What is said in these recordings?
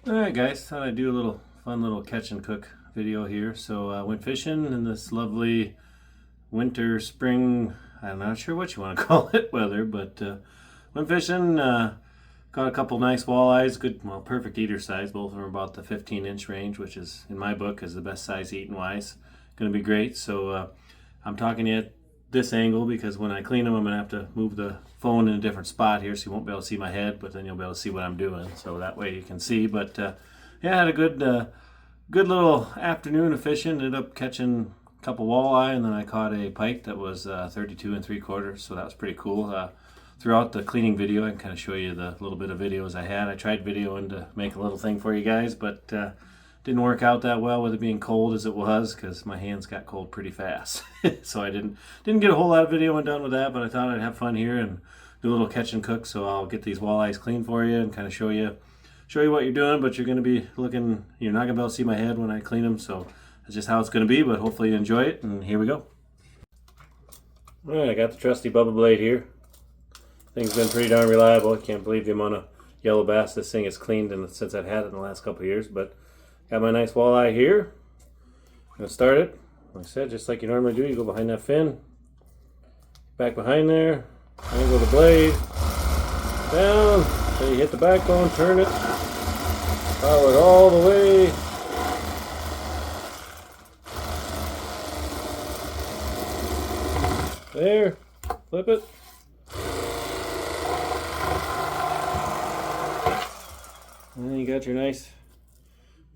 Alright guys, thought I'd do a little fun little catch and cook video here. So I went fishing in this lovely winter, spring, I'm not sure what you want to call it, weather, but went fishing, got a couple nice walleyes, good, well, perfect eater size. Both of them are about the 15-inch range, which is, in my book, is the best size eating wise. Going to be great. So I'm talking to you at this angle because when I clean them, I'm going to have to move the phone in a different spot here, so you won't be able to see my head, but then you'll be able to see what I'm doing, so that way you can see. But yeah, I had a good little afternoon of fishing. Ended up catching a couple walleye, and then I caught a pike that was 32 3/4, so that was pretty cool. Throughout the cleaning video, I can kind of show you the little bit of videos I had. I tried videoing to make a little thing for you guys, but didn't work out that well with it being cold as it was, because my hands got cold pretty fast. So I didn't get a whole lot of videoing done with that, but I thought I'd have fun here and do a little catch and cook. So I'll get these walleyes clean for you and kind of show you what you're doing, but you're going to be looking, you're not going to be able to see my head when I clean them, so that's just how it's going to be, but hopefully you enjoy it, and here we go. Alright, I got the trusty Bubba blade here. Thing's been pretty darn reliable. I can't believe the amount of yellow bass this thing has cleaned since I've had it in the last couple of years. But got my nice walleye here. I'm going to start it. Like I said, just like you normally do, you go behind that fin, back behind there, angle the blade, down, then you hit the backbone, turn it, follow it all the way. There, flip it. And then you got your nice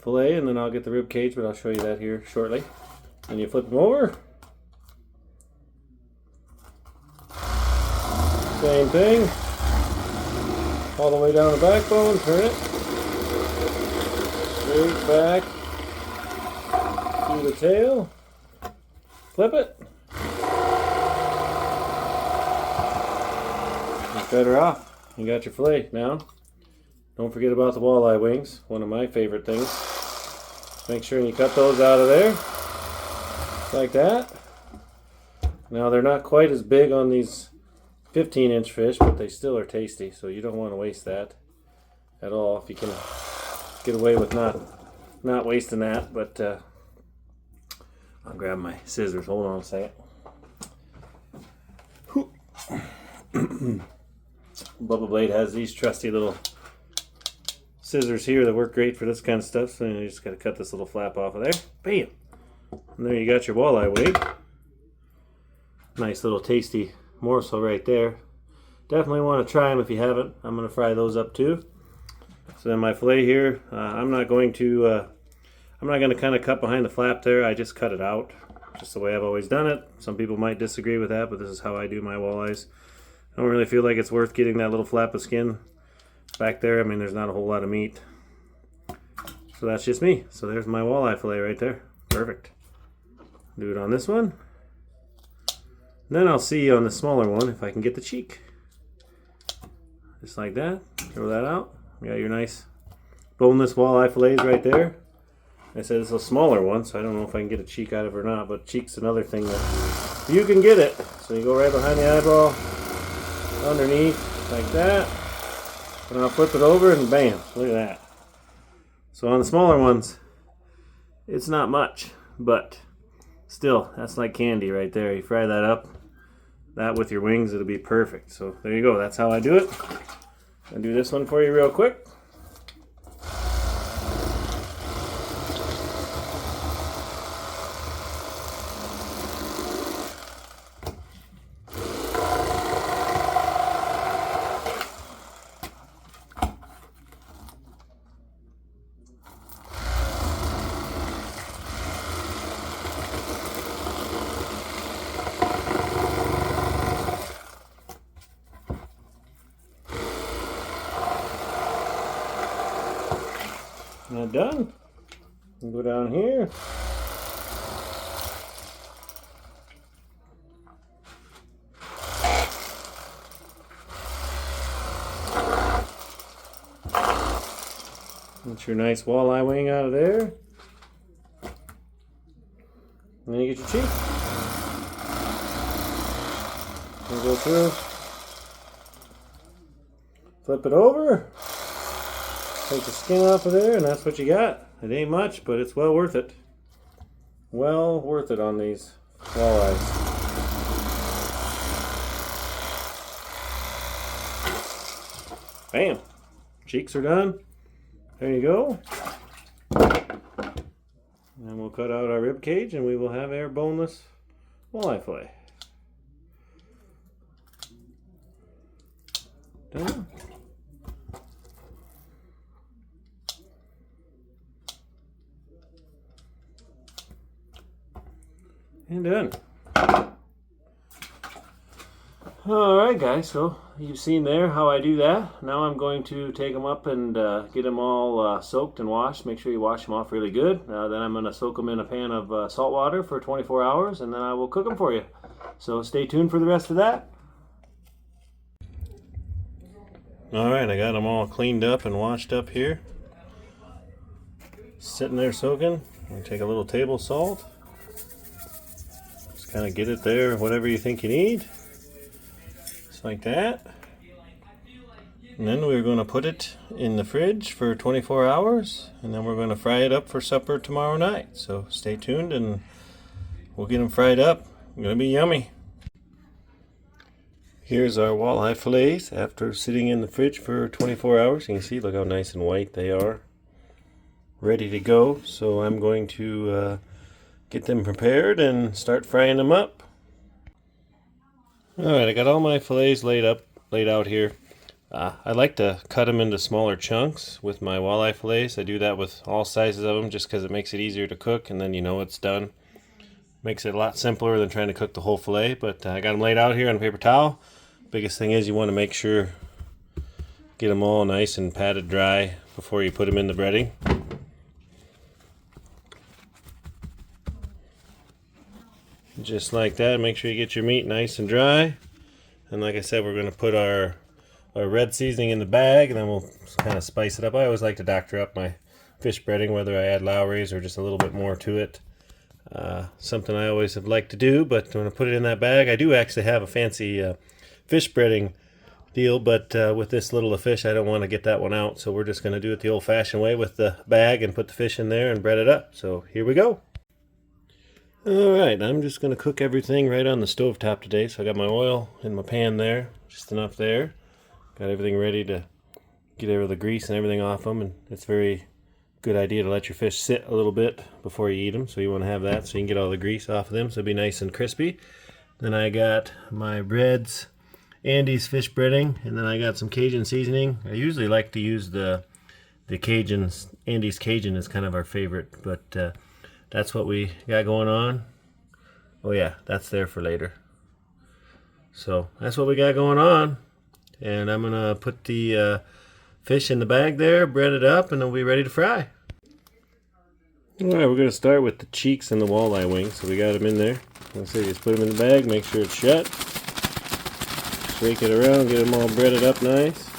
fillet, and then I'll get the rib cage, but I'll show you that here shortly. And you flip them over. Same thing. All the way down the backbone, turn it. Straight back to the tail. Flip it. You're better off. You got your fillet now. Don't forget about the walleye wings, one of my favorite things. Make sure you cut those out of there, like that. Now they're not quite as big on these 15-inch fish, but they still are tasty, so you don't want to waste that at all if you can get away with not wasting that. But I'll grab my scissors. Hold on a second. Bubba Blade has these trusty little scissors here that work great for this kind of stuff, so you just got to cut this little flap off of there. Bam! And there you got your walleye wing. Nice little tasty morsel right there. Definitely want to try them if you haven't. I'm going to fry those up too. So then my fillet here, I'm not going to kind of cut behind the flap there. I just cut it out, just the way I've always done it. Some people might disagree with that, but this is how I do my walleyes. I don't really feel like it's worth getting that little flap of skin back there. I mean, there's not a whole lot of meat. So that's just me. So there's my walleye fillet right there. Perfect. Do it on this one. And then I'll see on the smaller one if I can get the cheek. Just like that. Throw that out. You got your nice boneless walleye fillets right there. I said it's a smaller one, so I don't know if I can get a cheek out of it or not, but cheek's another thing that you can get it. So you go right behind the eyeball, underneath, like that. And I'll flip it over and bam, look at that. So on the smaller ones, it's not much, but still, that's like candy right there. You fry that up, that with your wings, it'll be perfect. So there you go, that's how I do it. I'll do this one for you real quick. Now done. Go down here. Get your nice walleye wing out of there. And then you get your cheek. And go through. Flip it over. Take the skin off of there, and that's what you got. It ain't much, but it's well worth it. Well worth it on these walleyes. Bam! Cheeks are done. There you go. And we'll cut out our rib cage, and we will have our boneless walleye fillet. Done. And done. Alright guys, so you've seen there how I do that. Now I'm going to take them up and get them all soaked and washed. Make sure you wash them off really good. Then I'm going to soak them in a pan of salt water for 24 hours, and then I will cook them for you. So stay tuned for the rest of that. Alright, I got them all cleaned up and washed up here. Sitting there soaking. I'm going to take a little table salt. Just kind of get it there, whatever you think you need. Just like that. And then we're going to put it in the fridge for 24 hours. And then we're going to fry it up for supper tomorrow night. So stay tuned and we'll get them fried up. It's going to be yummy. Here's our walleye fillets after sitting in the fridge for 24 hours. You can see, look how nice and white they are. Ready to go. So I'm going to get them prepared and start frying them up. Alright, I got all my fillets laid out here. I like to cut them into smaller chunks with my walleye fillets. I do that with all sizes of them just because it makes it easier to cook, and then you know it's done. Makes it a lot simpler than trying to cook the whole fillet, but I got them laid out here on a paper towel. Biggest thing is you want to make sure get them all nice and patted dry before you put them in the breading. Just like that. Make sure you get your meat nice and dry. And like I said, we're going to put our red seasoning in the bag, and then we'll kind of spice it up. I always like to doctor up my fish breading, whether I add Lowry's or just a little bit more to it. Something I always have liked to do, but I'm going to put it in that bag. I do actually have a fancy fish breading deal, but with this little of fish, I don't want to get that one out. So we're just going to do it the old-fashioned way with the bag and put the fish in there and bread it up. So here we go. Alright, I'm just going to cook everything right on the stove top today. So I got my oil in my pan there, just enough there. Got everything ready to get all the grease and everything off them, and it's a very good idea to let your fish sit a little bit before you eat them. So you want to have that so you can get all the grease off of them, so it'll be nice and crispy. Then I got my breads, Andy's fish breading, and then I got some Cajun seasoning. I usually like to use the Cajuns. Andy's Cajun is kind of our favorite, but that's what we got going on. Oh yeah, that's there for later. So that's what we got going on. And I'm going to put the fish in the bag there, bread it up, and then we'll be ready to fry. Alright, we're going to start with the cheeks and the walleye wings. So we got them in there. Like I said, just put them in the bag, make sure it's shut. Shake it around, get them all breaded up nice.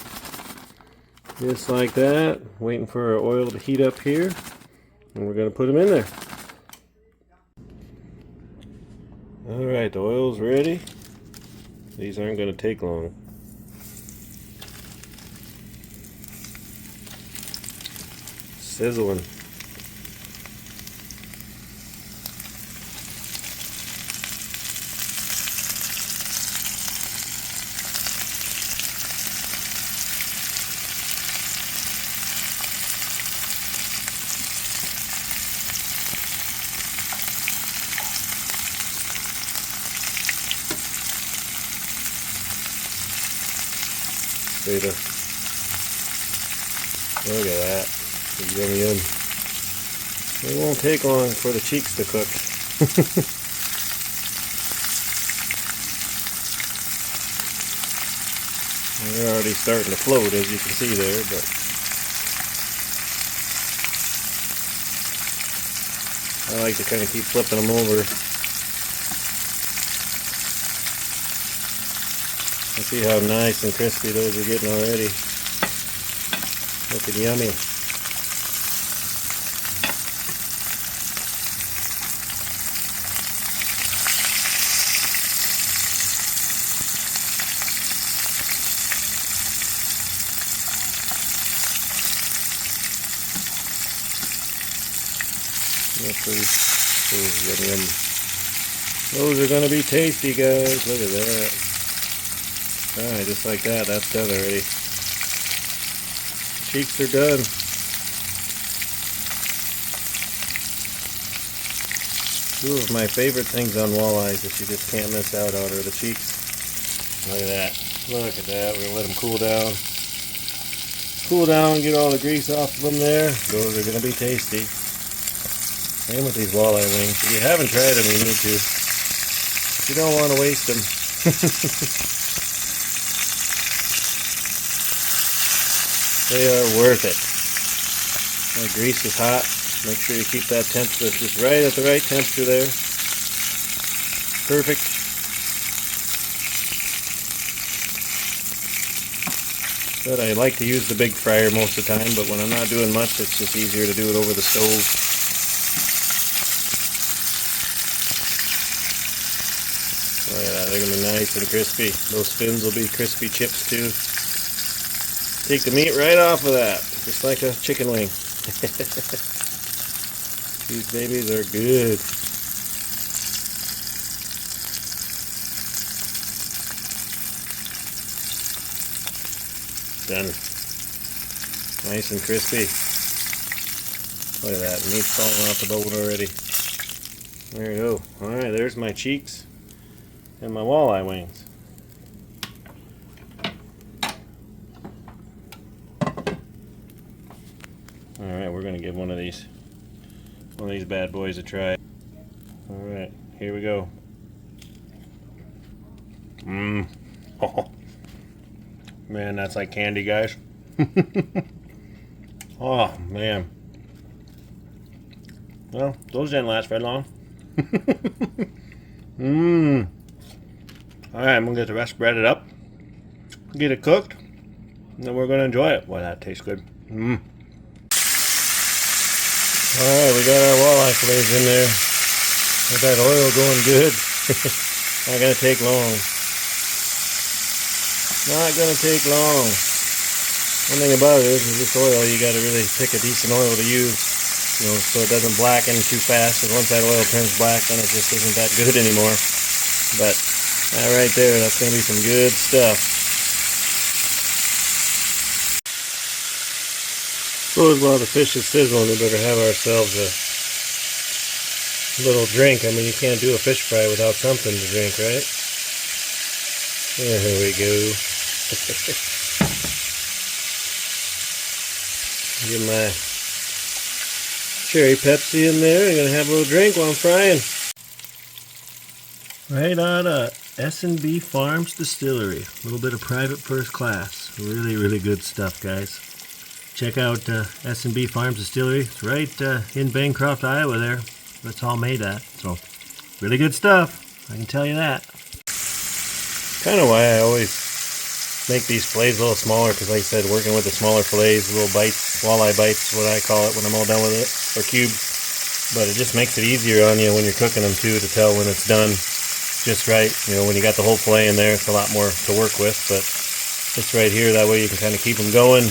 Just like that. Waiting for our oil to heat up here. And we're going to put them in there. Alright, the oil's ready. These aren't going to take long. Sizzling. Look at that. Yum yum. It won't take long for the cheeks to cook. They're already starting to float, as you can see there, but I like to kind of keep flipping them over. You see how nice and crispy those are getting already. Looking yummy. That's pretty. Oh, yum yum. Those are gonna be tasty, guys. Look at that. Alright, just like that. That's done already. Cheeks are done. Two of my favorite things on walleyes that you just can't miss out on are the cheeks. Look at that. Look at that. We're gonna let them cool down. Cool down, get all the grease off of them there. Those are gonna be tasty. Same with these walleye wings. If you haven't tried them, you need to. You don't want to waste them. They are worth it. The grease is hot. Make sure you keep that temperature just right at the right temperature there. Perfect. But I like to use the big fryer most of the time, but when I'm not doing much, it's just easier to do it over the stove. Oh yeah, they're going to be nice and crispy. Those fins will be crispy chips too. Take the meat right off of that, just like a chicken wing. These babies are good. Done. Nice and crispy. Look at that, meat's falling off the bone already. There you go. Alright, there's my cheeks and my walleye wings. Alright, we're gonna give one of these bad boys a try. Alright, here we go. Oh. Man, that's like candy, guys. Oh, man. Well, those didn't last very long. Alright, I'm going to get the rest breaded up, get it cooked, and then we're going to enjoy it. Boy, that tastes good. Alright, we got our walleye fillets in there. Got that oil going good. Not going to take long. Not gonna take long. One thing about it is this oil, you gotta really pick a decent oil to use, you know, so it doesn't blacken too fast. And once that oil turns black, then it just isn't that good anymore. But that right there, that's gonna be some good stuff. Suppose while the fish is sizzling, we better have ourselves a little drink. I mean, you can't do a fish fry without something to drink, right? There we go. Get my cherry Pepsi in there. I'm going to have a little drink while I'm frying. Right out of S&B Farms Distillery. A little bit of private first class. Really, really good stuff, guys. Check out S&B Farms Distillery. It's right in Bancroft, Iowa there. That's all made at. So, really good stuff. I can tell you that. Kind of why I always make these fillets a little smaller, because like I said, working with the smaller fillets, little bites, walleye bites, what I call it when I'm all done with it, or cubes. But it just makes it easier on you when you're cooking them too, to tell when it's done just right. You know, when you got the whole fillet in there, it's a lot more to work with, but it's right here, that way you can kind of keep them going.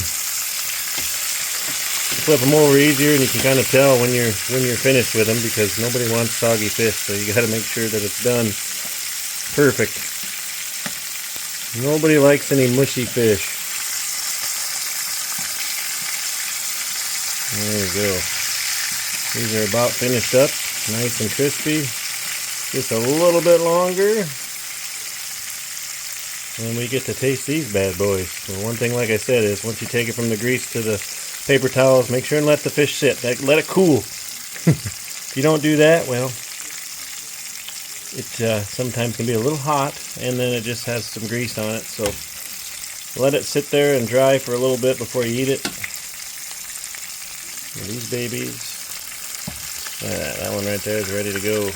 Flip them over easier, and you can kind of tell when you're finished with them, because nobody wants soggy fish, so you got to make sure that it's done perfect. Nobody likes any mushy fish. There you go. These are about finished up, nice and crispy. Just a little bit longer, and we get to taste these bad boys. So one thing, like I said, is once you take it from the grease to the paper towels, make sure and let the fish sit. Let it cool. If you don't do that, well, it sometimes can be a little hot, and then it just has some grease on it. So let it sit there and dry for a little bit before you eat it. And these babies, that one right there is ready to go.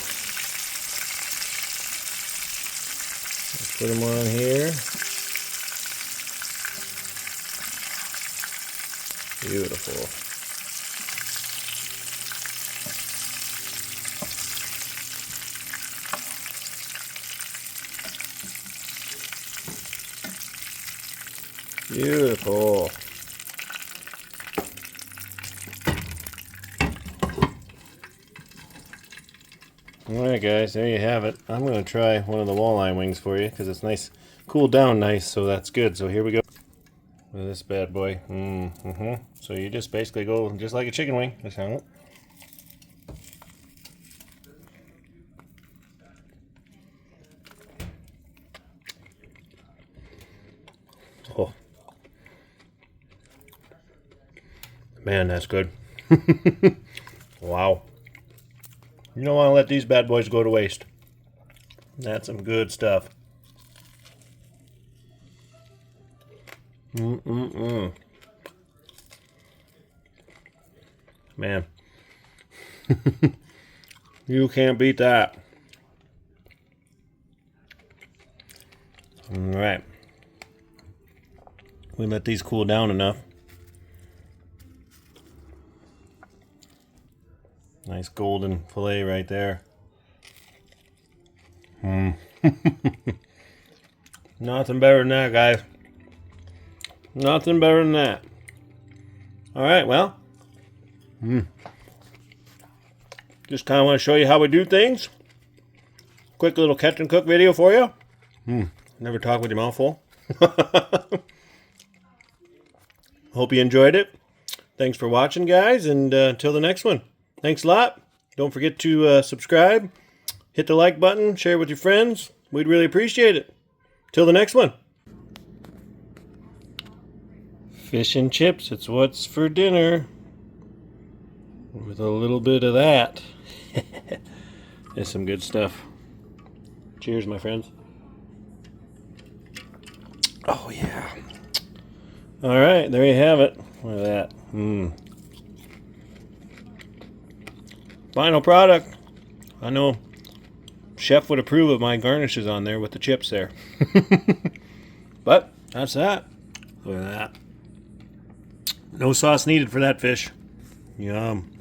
Let's put them on here. Beautiful. Beautiful. Alright guys, there you have it. I'm going to try one of the walleye wings for you because it's nice, cooled down nice, so that's good. So here we go with this bad boy. So you just basically go just like a chicken wing. Just hang it. Oh. Man, that's good. Wow. You don't want to let these bad boys go to waste. That's some good stuff. Man. You can't beat that. Alright. We let these cool down enough. Nice golden fillet right there. Nothing better than that, guys. Nothing better than that. Alright, well. Just kind of want to show you how we do things. Quick little catch and cook video for you. Never talk with your mouth full. Hope you enjoyed it. Thanks for watching, guys, and until the next one. Thanks a lot. Don't forget to subscribe, hit the like button, share with your friends. We'd really appreciate it. Till the next one. Fish and chips, it's what's for dinner. With a little bit of that. There's some good stuff. Cheers, my friends. Oh, yeah. All right, there you have it. Look at that. Final product. I know chef would approve of my garnishes on there with the chips there. But that's that. Look at that. No sauce needed for that fish. Yum.